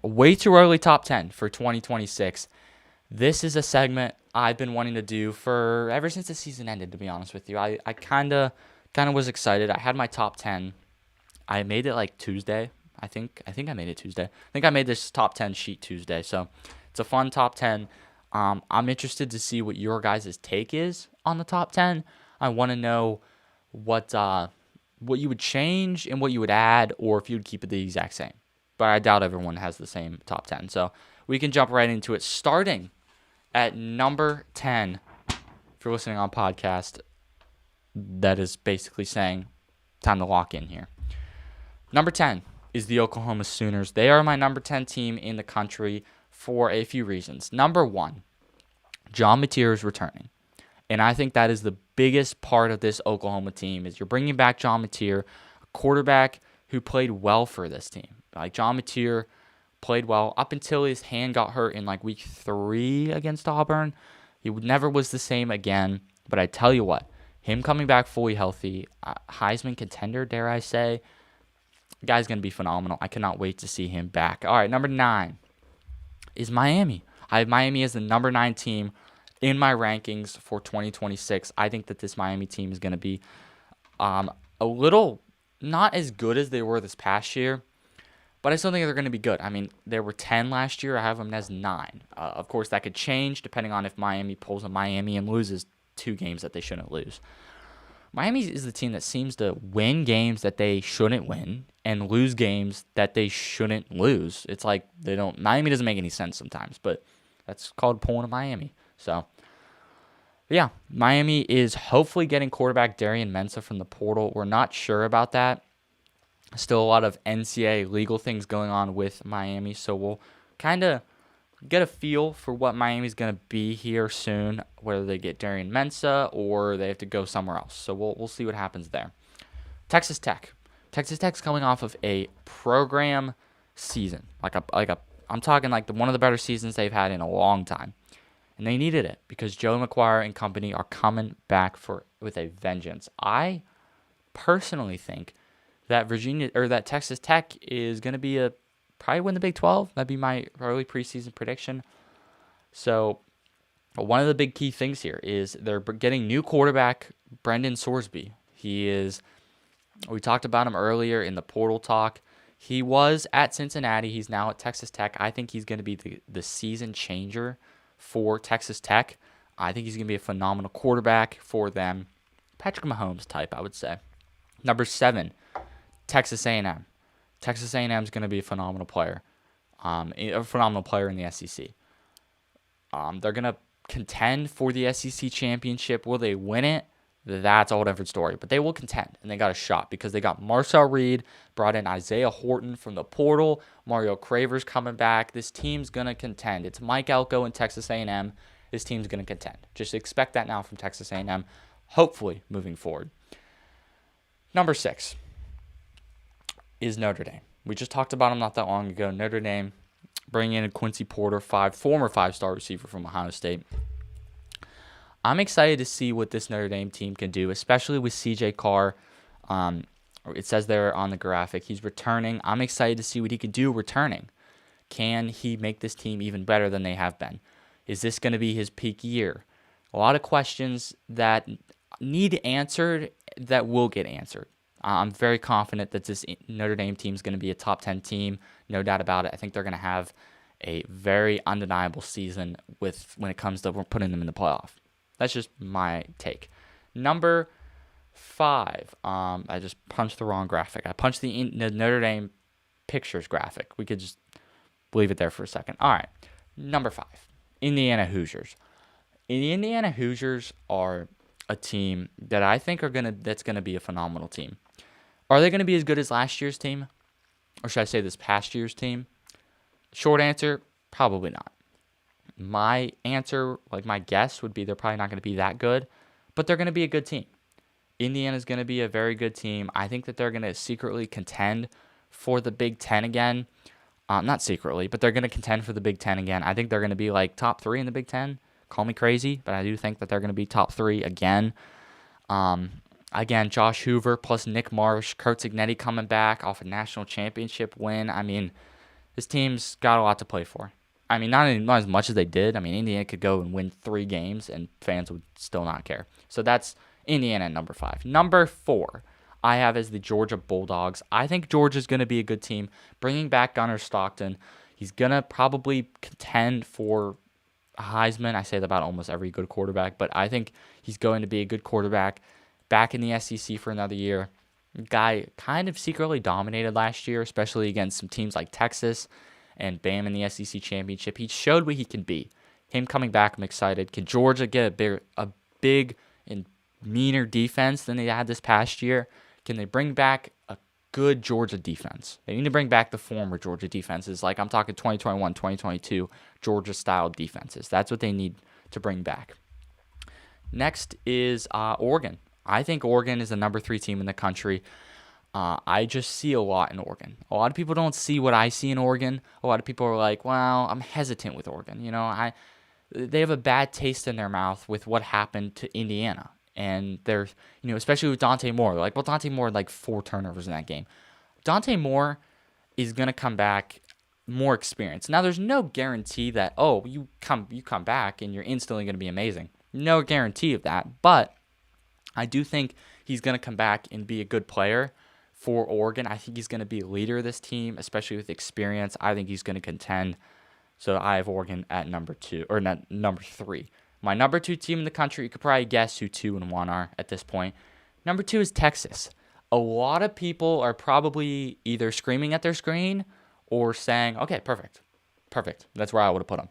Way too early top 10 for 2026. This is a segment I've been wanting to do for ever since the season ended, to be honest with you. I kind of was excited. I had my top 10. I made it like Tuesday. I think I made it Tuesday. I think I made this top 10 sheet Tuesday. So it's a fun top 10. I'm interested to see what your guys' take is on the top 10. I want to know what you would change and what you would add, or if you'd keep it the exact same. But I doubt everyone has the same top 10. So we can jump right into it, starting at number 10. If you're listening on podcast, that is basically saying time to lock in here. Number 10 is the Oklahoma Sooners. They are my number 10 team in the country for a few reasons. Number one, John Mateer is returning. And I think that is the biggest part of this Oklahoma team is you're bringing back John Mateer, a quarterback who played well for this team. Like John Mateer played well up until his hand got hurt in like week 3 against Auburn. He never was the same again. But I tell you what, him coming back fully healthy, Heisman contender, dare I say, guy's going to be phenomenal. I cannot wait to see him back. All right, number 9 is Miami. I have Miami as the number 9 team in my rankings for 2026. I think that this Miami team is going to be a little not as good as they were this past year, but I still think they're going to be good. I mean, they were 10 last year. I have them as 9. Of course, that could change depending on if Miami pulls a Miami and loses 2 games that they shouldn't lose. Miami is the team that seems to win games that they shouldn't win and lose games that they shouldn't lose. It's like Miami doesn't make any sense sometimes, but that's called pulling a Miami. So, yeah, Miami is hopefully getting quarterback Darian Mensah from the portal. We're not sure about that. Still a lot of NCAA legal things going on with Miami, so we'll kind of get a feel for what Miami's going to be here soon, whether they get Darian Mensah or they have to go somewhere else. So we'll see what happens there. Texas Tech. Texas Tech's coming off of a program season, I'm talking like one of the better seasons they've had in a long time. And they needed it because Joe McGuire and company are coming back with a vengeance. I personally think that Texas Tech is going to be probably win the Big 12. That'd be my early preseason prediction. So one of the big key things here is they're getting new quarterback Brendan Sorsby. We talked about him earlier in the portal talk. He was at Cincinnati. He's now at Texas Tech. I think he's going to be the season changer for Texas Tech. I think he's going to be a phenomenal quarterback for them. Patrick Mahomes type, I would say. Number 7, Texas A&M. Texas A&M is going to be a phenomenal player. A phenomenal player in the SEC. They're going to contend for the SEC championship. Will they win it? That's a whole different story. But they will contend, and they got a shot because they got Marcel Reed, brought in Isaiah Horton from the portal. Mario Craver's coming back. This team's going to contend. It's Mike Elko and Texas A&M. This team's going to contend. Just expect that now from Texas A&M, hopefully moving forward. Number 6 is Notre Dame. We just talked about them not that long ago. Notre Dame bringing in Quincy Porter, former 5-star receiver from Ohio State. I'm excited to see what this Notre Dame team can do, especially with CJ Carr. It says there on the graphic he's returning. I'm excited to see what he can do returning. Can he make this team even better than they have been? Is this going to be his peak year? A lot of questions that need answered that will get answered. I'm very confident that this Notre Dame team is going to be a top 10 team. No doubt about it. I think they're going to have a very undeniable season when it comes to putting them in the playoff. That's just my take. Number 5. I just punched the wrong graphic. I punched the Notre Dame pictures graphic. We could just leave it there for a second. All right. Number 5. Indiana Hoosiers. The Indiana Hoosiers are a team that I think that's going to be a phenomenal team. Are they going to be as good as last year's team? Or should I say this past year's team? Short answer, probably not. My answer, my guess would be they're probably not going to be that good, but they're going to be a good team. Indiana's going to be a very good team. I think that they're going to secretly contend for the Big Ten again. Not secretly, but they're going to contend for the Big Ten again. I think they're going to be top 3 in the Big Ten. Call me crazy, but I do think that they're going to be top 3 again. Again, Josh Hoover plus Nick Marsh, Kurt Signetti coming back off a national championship win. I mean, This team's got a lot to play for. I mean, not as much as they did. I mean, Indiana could go and win 3 games, and fans would still not care. So that's Indiana at number 5. Number 4, I have as the Georgia Bulldogs. I think Georgia's going to be a good team. Bringing back Gunnar Stockton, he's going to probably contend for Heisman. I say that about almost every good quarterback, but I think he's going to be a good quarterback. Back in the SEC for another year. Guy kind of secretly dominated last year, especially against some teams like Texas and Bam in the SEC championship. He showed what he can be. Him coming back, I'm excited. Can Georgia get a big and meaner defense than they had this past year? Can they bring back a good Georgia defense? They need to bring back the former Georgia defenses. Like I'm talking 2021, 2022 Georgia-style defenses. That's what they need to bring back. Next is Oregon. I think Oregon is the number 3 team in the country. I just see a lot in Oregon. A lot of people don't see what I see in Oregon. A lot of people are like, well, I'm hesitant with Oregon. They have a bad taste in their mouth with what happened to Indiana. And they're, especially with Dante Moore. They're like, well, Dante Moore had like 4 turnovers in that game. Dante Moore is going to come back more experienced. Now, there's no guarantee that, you come back and you're instantly going to be amazing. No guarantee of that. But I do think he's going to come back and be a good player for Oregon. I think he's going to be a leader of this team, especially with experience. I think he's going to contend. So I have Oregon at number 3. My number 2 team in the country, you could probably guess who 2 and 1 are at this point. Number 2 is Texas. A lot of people are probably either screaming at their screen or saying, okay, perfect. That's where I would have put them.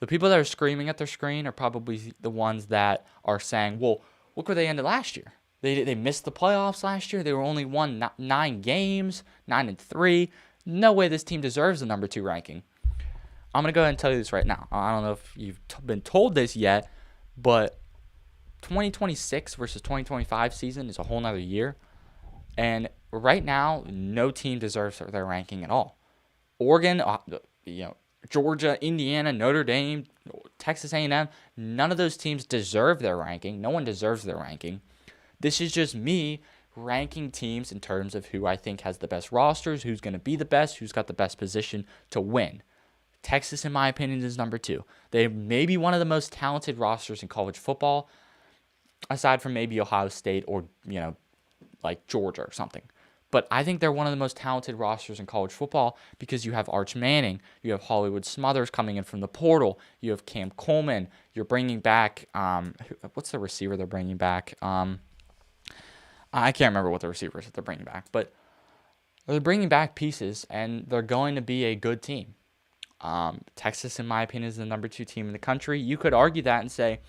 The people that are screaming at their screen are probably the ones that are saying, well, look where they ended last year. They missed the playoffs last year. They were only won 9 games, 9-3. No way this team deserves the number 2 ranking. I'm going to go ahead and tell you this right now. I don't know if you've been told this yet, but 2026 versus 2025 season is a whole nother year. And right now, no team deserves their ranking at all. Oregon, Georgia, Indiana, Notre Dame, Texas A&M, none of those teams deserve their ranking. No one deserves their ranking. This is just me ranking teams in terms of who I think has the best rosters, who's going to be the best, who's got the best position to win. Texas, in my opinion, is number 2. They may be one of the most talented rosters in college football, aside from maybe Ohio State or, like Georgia or something. But I think they're one of the most talented rosters in college football because you have Arch Manning, you have Hollywood Smothers coming in from the portal, you have Cam Coleman, you're bringing back, what's the receiver they're bringing back? I can't remember what the receivers that they're bringing back, but they're bringing back pieces, and they're going to be a good team. Texas, in my opinion, is the number 2 team in the country. You could argue that and say,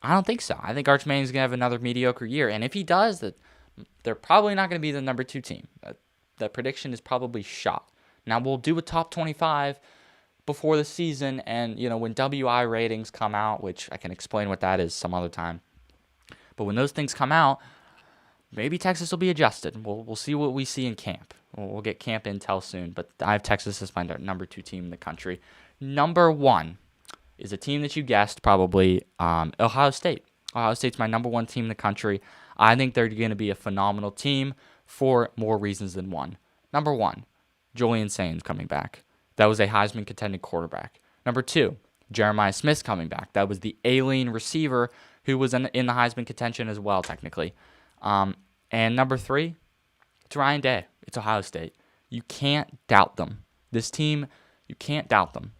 I don't think so. I think Arch Manning's going to have another mediocre year, and if he does, they're probably not going to be the number 2 team. That prediction is probably shot. Now, we'll do a top 25 before the season, and, when WI ratings come out, which I can explain what that is some other time. But when those things come out, maybe Texas will be adjusted. We'll see what we see in camp. We'll get camp intel soon, but I have Texas as my number 2 team in the country. Number 1 is a team that you guessed probably, Ohio State. Ohio State's my number 1 team in the country. I think they're going to be a phenomenal team for more reasons than one. Number 1, Julian Sainz coming back. That was a Heisman contending quarterback. Number 2, Jeremiah Smith coming back. That was the alien receiver who was in the Heisman contention as well, technically. And number 3, it's Ryan Day. It's Ohio State. You can't doubt them. This team, you can't doubt them.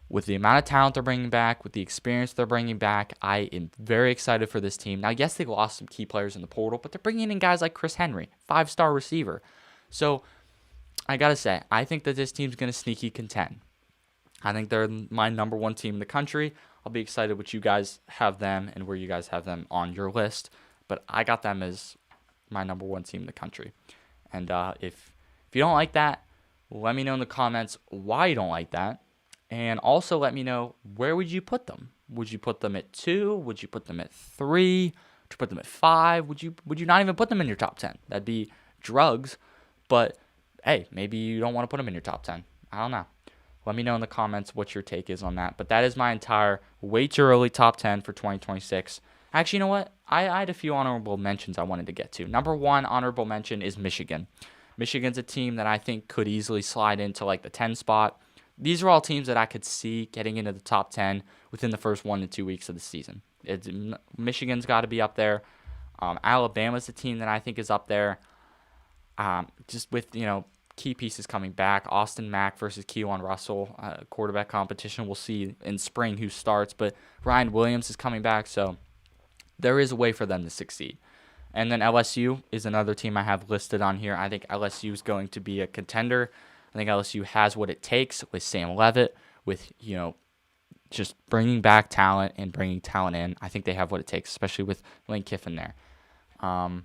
With the amount of talent they're bringing back, with the experience they're bringing back, I am very excited for this team. Now, yes, they lost some key players in the portal, but they're bringing in guys like Chris Henry, 5-star receiver. So, I got to say, I think that this team's going to sneaky contend. I think they're my number 1 team in the country. I'll be excited what you guys have them and where you guys have them on your list. But I got them as my number 1 team in the country. And if you don't like that, let me know in the comments why you don't like that. And also let me know, where would you put them? Would you put them at 2? Would you put them at 3? Would you put them at 5? Would you not even put them in your top 10? That'd be drugs. But, hey, maybe you don't want to put them in your top 10. I don't know. Let me know in the comments what your take is on that. But that is my entire way too early top 10 for 2026. Actually, you know what? I had a few honorable mentions I wanted to get to. Number 1 honorable mention is Michigan. Michigan's a team that I think could easily slide into like the 10 spot. These are all teams that I could see getting into the top 10 within the first 1 to 2 weeks of the season. Michigan's got to be up there. Alabama's a team that I think is up there. Just with, key pieces coming back. Austin Mack versus Keelan Russell, quarterback competition. We'll see in spring who starts, but Ryan Williams is coming back, so there is a way for them to succeed. And then LSU is another team I have listed on here. I think LSU is going to be a contender. I think LSU has what it takes with Sam Leavitt, with, just bringing back talent and bringing talent in. I think they have what it takes, especially with Lane Kiffin there. And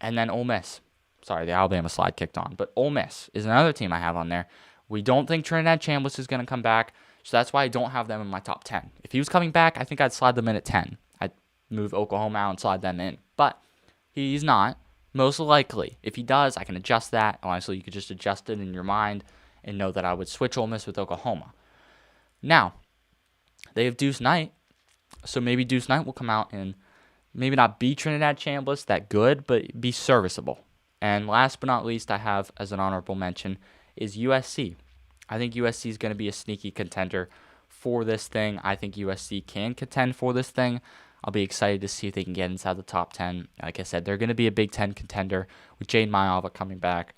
then Ole Miss. Sorry, the Alabama slide kicked on. But Ole Miss is another team I have on there. We don't think Trinidad Chambliss is going to come back, so that's why I don't have them in my top 10. If he was coming back, I think I'd slide them in at 10. I'd move Oklahoma out and slide them in. But he's not. Most likely, if he does, I can adjust that. Honestly, you could just adjust it in your mind and know that I would switch Ole Miss with Oklahoma. Now, they have Deuce Knight, so maybe Deuce Knight will come out and maybe not be Trinidad Chambliss that good, but be serviceable. And last but not least, I have as an honorable mention is USC. I think USC is going to be a sneaky contender for this thing. I think USC can contend for this thing. I'll be excited to see if they can get inside the top 10. Like I said, they're going to be a Big Ten contender with Jade Mayava coming back.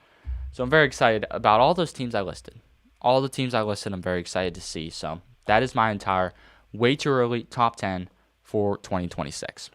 So I'm very excited about all those teams I listed. All the teams I listed, I'm very excited to see. So that is my entire way too early top 10 for 2026.